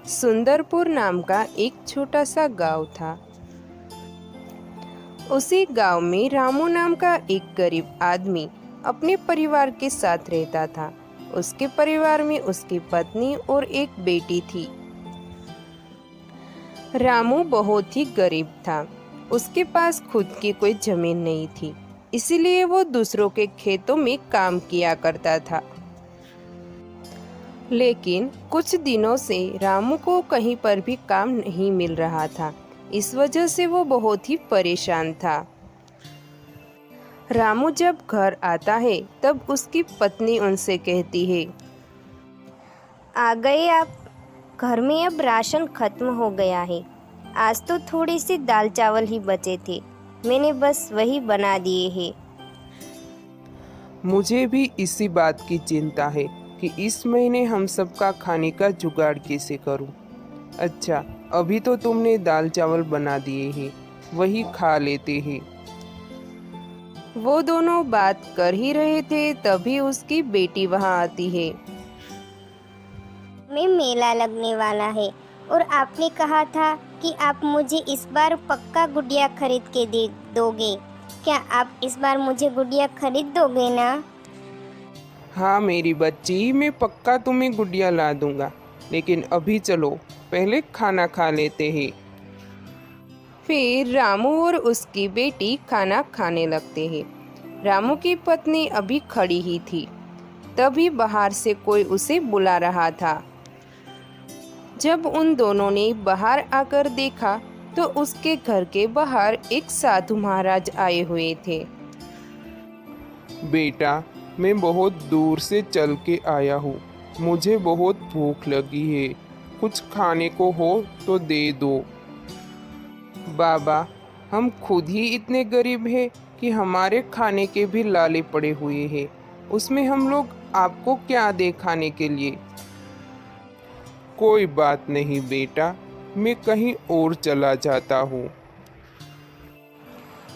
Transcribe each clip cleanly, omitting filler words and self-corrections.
सुंदरपुर नाम का एक छोटा सा गांव था। उसी गांव में रामू नाम का एक गरीब आदमी अपने परिवार के साथ रहता था। उसके परिवार में उसकी पत्नी और एक बेटी थी। रामू बहुत ही गरीब था। उसके पास खुद की कोई जमीन नहीं थी, इसलिए वो दूसरों के खेतों में काम किया करता था। लेकिन कुछ दिनों से रामू को कहीं पर भी काम नहीं मिल रहा था। इस वजह से वो बहुत ही परेशान था। रामू जब घर आता है तब उसकी पत्नी उनसे कहती है, आ गए आप। घर में अब राशन खत्म हो गया है। आज तो थोड़ी सी दाल चावल ही बचे थे, मैंने बस वही बना दिए हैं। मुझे भी इसी बात की चिंता है कि इस महीने हम सबका खाने का जुगाड़ कैसे करूं। अच्छा, अभी तो तुमने दाल चावल बना दिए हैं, वही खा लेते हैं। वो दोनों बात कर ही रहे थे, तभी उसकी बेटी वहां आती है। में मेला लगने वाला है और आपने कहा था कि आप मुझे इस बार पक्का गुड़िया खरीद के दे दोगे। क्या आप इस बार मुझे गुड़िया खरीद दोगे ना? हाँ मेरी बच्ची, मैं पक्का तुम्हें गुड़िया ला दूंगा, लेकिन अभी चलो पहले खाना खा लेते हैं। फिर रामू और उसकी बेटी खाना खाने लगते हैं। रामू की पत्नी अभी खड़ी ही थी, तभी बाहर से कोई उसे बुला रहा था। जब उन दोनों ने बाहर आकर देखा तो उसके घर के बाहर एक साधु महाराज आए हुए थे। बेटा, मैं बहुत दूर से चल के आया हूँ, मुझे बहुत भूख लगी है, कुछ खाने को हो तो दे दो। बाबा, हम खुद ही इतने गरीब हैं कि हमारे खाने के भी लाले पड़े हुए हैं, उसमें हम लोग आपको क्या दे खाने के लिए। कोई बात नहीं बेटा, मैं कहीं और चला जाता हूँ।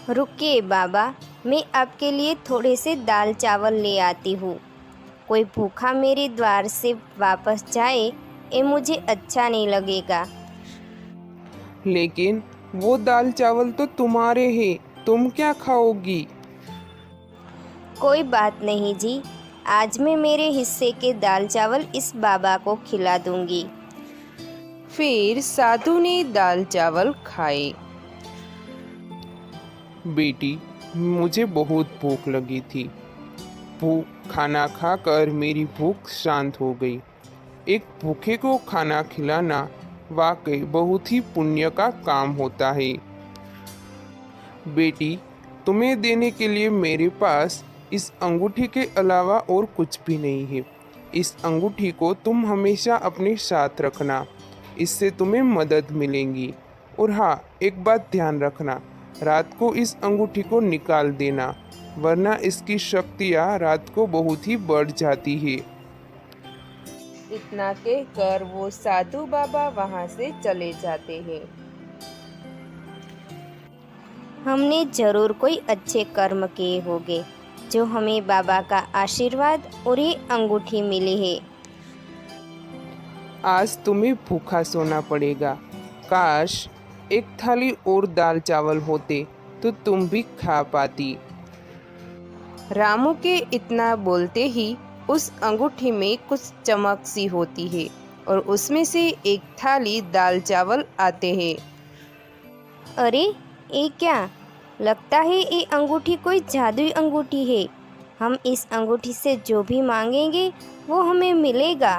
रुकिए बाबा, मैं आपके लिए थोड़े से दाल चावल ले आती हूँ। कोई भूखा मेरे द्वार से वापस जाए, ये मुझे अच्छा नहीं लगेगा। लेकिन वो दाल चावल तो तुम्हारे हैं, तुम क्या खाओगी। कोई बात नहीं जी, आज मैं मेरे हिस्से के दाल चावल इस बाबा को खिला दूंगी। फिर साधु ने दाल चावल खाए। बेटी, मुझे बहुत भूख लगी थी, खाना खाकर मेरी भूख शांत हो गई। एक भूखे को खाना खिलाना वाकई बहुत ही पुण्य का काम होता है। बेटी, तुम्हें देने के लिए मेरे पास इस अंगूठी के अलावा और कुछ भी नहीं है। इस अंगूठी को तुम हमेशा अपने साथ रखना, इससे तुम्हें मदद मिलेगी। और हाँ, एक बात ध्यान रखना, रात को इस अंगूठी को निकाल देना, वरना इसकी शक्तियाँ रात को बहुत ही बढ़ जाती है। इतना कहकर वो साधु बाबा वहाँ से चले जाते हैं। हमने जरूर कोई अच्छे कर्म किए होंगे, जो हमें बाबा का आशीर्वाद और ये अंगूठी मिली है। आज तुम्हें भूखा सोना पड़ेगा। काश एक थाली और दाल चावल होते तो तुम भी खा पाती। रामू के इतना बोलते ही उस अंगूठी में कुछ चमक सी होती है और उसमें से एक थाली दाल चावल आते हैं। अरे, ये क्या? लगता है ये अंगूठी कोई जादुई अंगूठी है। हम इस अंगूठी से जो भी मांगेंगे वो हमें मिलेगा।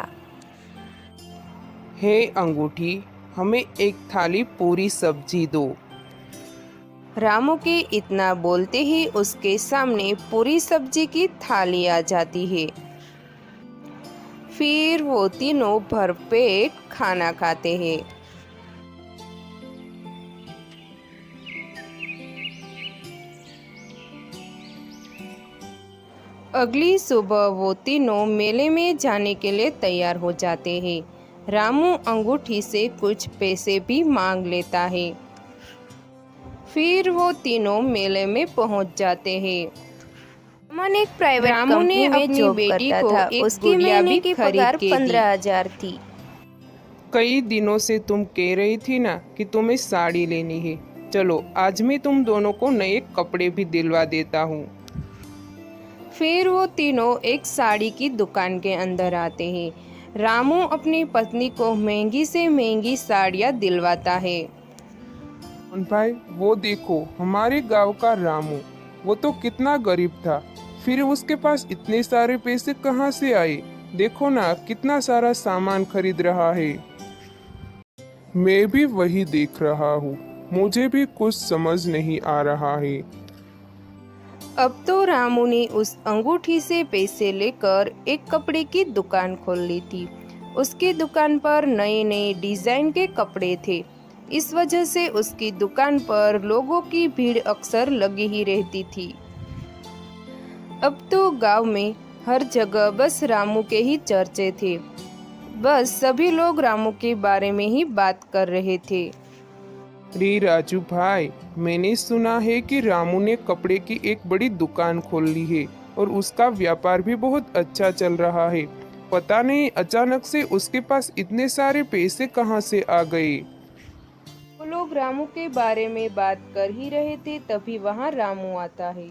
हे अंगूठी, हमें एक थाली पूरी सब्जी दो। रामू के इतना बोलते ही उसके सामने पूरी सब्जी की थाली आ जाती है। फिर वो तीनों भरपेट खाना खाते हैं। अगली सुबह वो तीनों मेले में जाने के लिए तैयार हो जाते हैं। रामू अंगूठी से कुछ पैसे भी मांग लेता है। फिर वो तीनों मेले में पहुंच जाते हैं। अमन एक प्राइवेट रामू ने कंपनी में अपनी जॉब बेटी करता को था। एक उसकी गुड़िया महीने भी की खरीद पगार के दी। 15,000 थी। कई दिनों से तुम कह रही थी ना कि तुम्हें साड़ी लेनी है। चलो आज मैं तुम दोनों को नए कपड़े भी दिलवा देता हूँ। फिर वो तीनों एक साड़ी की दुकान के अंदर आते हैं। रामू अपनी पत्नी को महंगी से महंगी साड़ियाँ दिलवाता है। भाई वो देखो हमारे गांव का रामू, वो तो कितना गरीब था, फिर उसके पास इतने सारे पैसे कहाँ से आए। देखो ना कितना सारा सामान खरीद रहा है। मैं भी वही देख रहा हूँ, मुझे भी कुछ समझ नहीं आ रहा है। अब तो रामू ने उस अंगूठी से पैसे लेकर एक कपड़े की दुकान खोल ली थी। उसकी दुकान पर नए नए डिजाइन के कपड़े थे। इस वजह से उसकी दुकान पर लोगों की भीड़ अक्सर लगी ही रहती थी। अब तो गांव में हर जगह बस रामू के ही चर्चे थे। बस सभी लोग रामू के बारे में ही बात कर रहे थे। रे राजू भाई, मैंने सुना है कि रामू ने कपड़े की एक बड़ी दुकान खोल ली है और उसका व्यापार भी बहुत अच्छा चल रहा है। पता नहीं अचानक से उसके पास इतने सारे पैसे कहाँ से आ गए। वो लोग रामू के बारे में बात कर ही रहे थे, तभी वहाँ रामू आता है।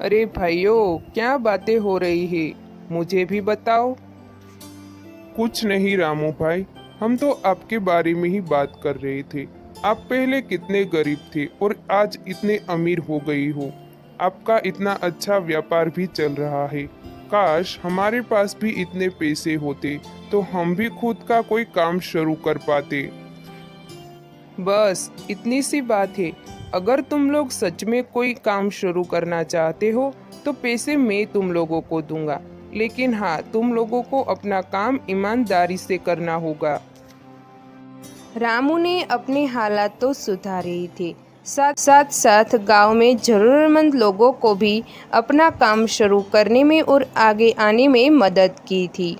अरे भाइयों, क्या बातें हो रही है, मुझे भी बताओ। कुछ नहीं रामू भाई, हम तो आपके बारे में ही बात कर रहे थे। आप पहले कितने गरीब थे और आज इतने अमीर हो गई हो। आपका इतना अच्छा व्यापार भी चल रहा है। काश हमारे पास भी इतने पैसे होते तो हम भी खुद का कोई काम शुरू कर पाते। बस इतनी सी बात है। अगर तुम लोग सच में कोई काम शुरू करना चाहते हो तो पैसे मैं तुम लोगों को दूंगा, लेकिन हाँ, तुम लोगों को अपना काम ईमानदारी से करना होगा। रामू ने अपने हालात तो सुधारे ही थे, साथ साथ गांव में जरूरतमंद लोगों को भी अपना काम शुरू करने में और आगे आने में मदद की थी।